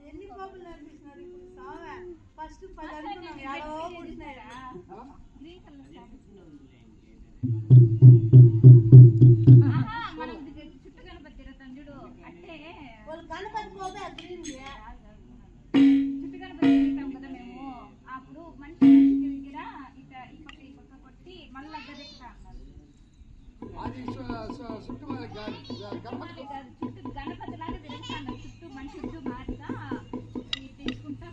ఎన్ని పాపలు నేర్పిస్తున్నారు ఇప్పుడు సావే ఫస్ట్ 10 అనుకున్నాం యాడో పుట్టినారా గ్రీన్ కలర్ మనం చుట్టూ గణపతి తండ్రుడు అంటే వాళ్ళు గణపతి పోతే గ్రీన్ చుట్టూ గణపతి తిరుగుతాం కదా మేము అప్పుడు మనిషి దగ్గర ఇట ఈ పక్క కొట్టి మళ్ళీ గదెక్కుతా అది చుట్టూ గణపతి కాదు చుట్టూ గణపతి లాగా తిరుగుతాను చుట్టూ మనిషి చుట్టూ మారుతా తీసుకుంటా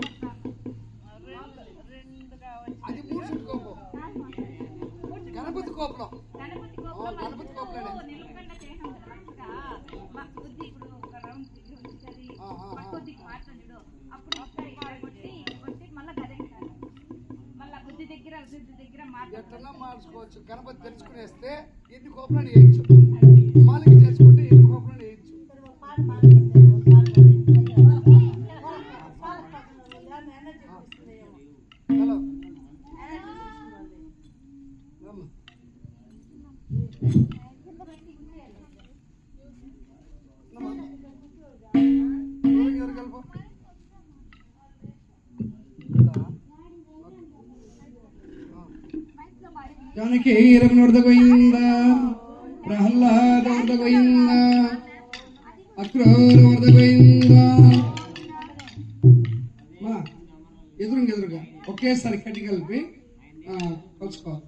అది మూడు చుట్టూ కోపం గణపతి కోపం నిలకండ చేసాం కదా బుద్ధి ఇప్పుడు ఒక రౌండ్ ఉంటుంది కొద్దికి మారుతాం చూడు అప్పుడు కొట్టి మళ్ళీ గదెక్కుతాను మళ్ళీ బుద్ధి దగ్గర ఎట్లా మార్చుకోవచ్చు గణపతి తెలుసుకునేస్తే ఎన్ని కోపలను వేయచ్చు మాలకి చేసుకుంటే ఎన్ని కోపలను వేయచ్చు హలో ಜಾನಕಿ ರಮಣೋರ್ಧ ಗೋವಿಂದ ಪ್ರಹ್ಲಾದೋರ್ಧ ಗೋವಿಂದ ಅಕ್ರೂರವರ್ಧ ಗೋವಿಂದ ఎదురుగా ఒకేసారి కట్టి కలిపి కలుసుకోవాలి.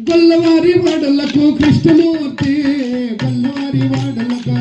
గొల్లవారి వాడలకు కృష్ణమూర్తి గొల్లవారి వాడలకు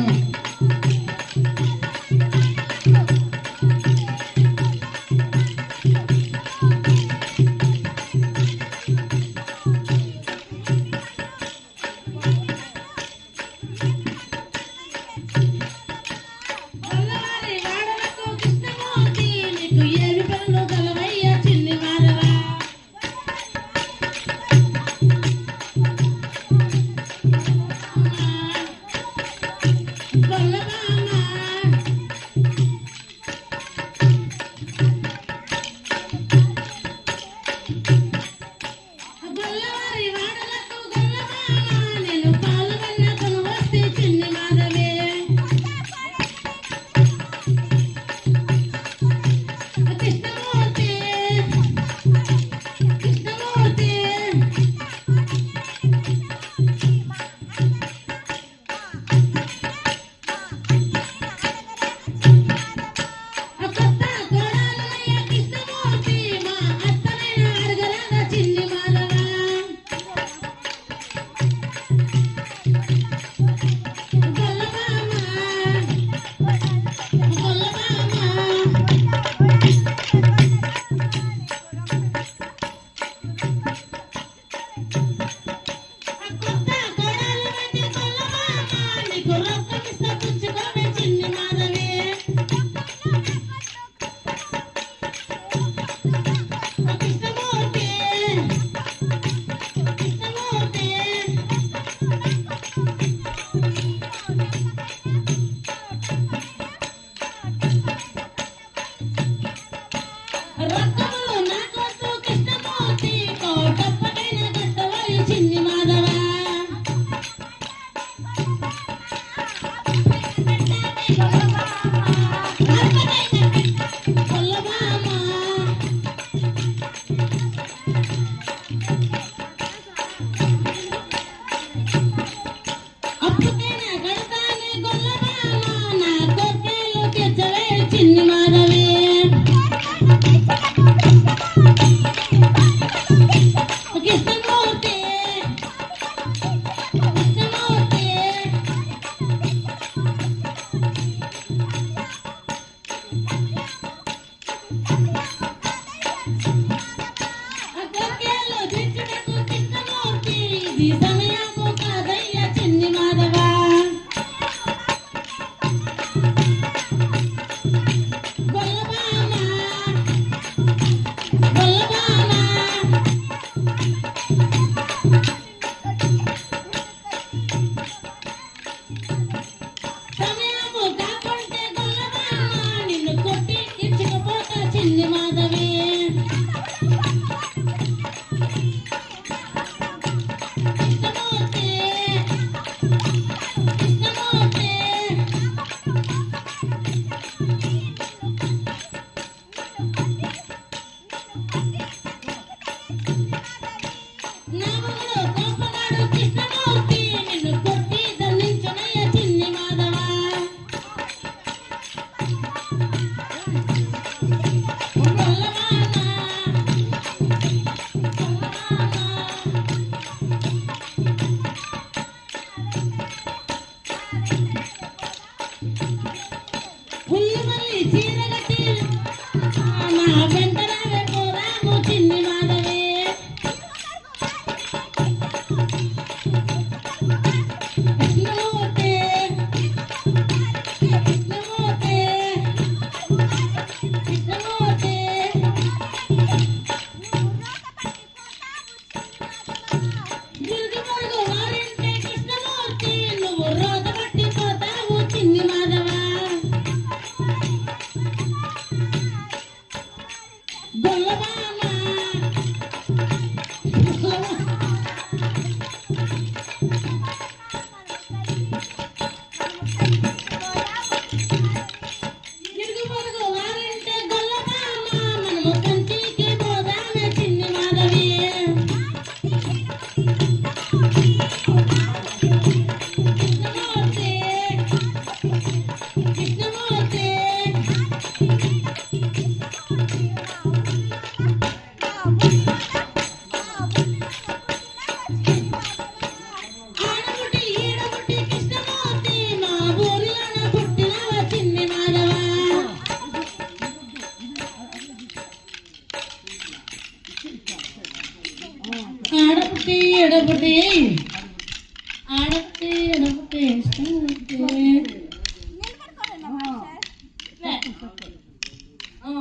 నిలబడుకోలేనా మాస్టర్?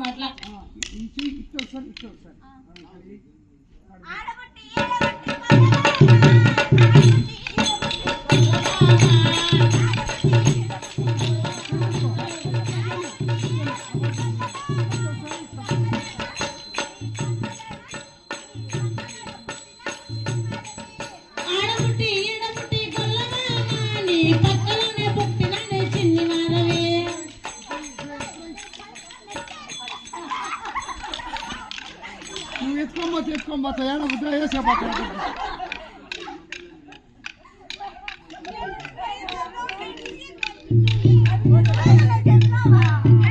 అట్లా ఇటు ఒకసారి ఆడబట్టి ఈడబట్టి ఆడబుట్టి ఈడబుట్టి గొల్లమామ నీ పక్కలోనే పుట్టిన నీ చిన్ని మాధవి నువ్వు ఎత్తుకోబోతే ఏడ బుద్ధ వేసేపోతా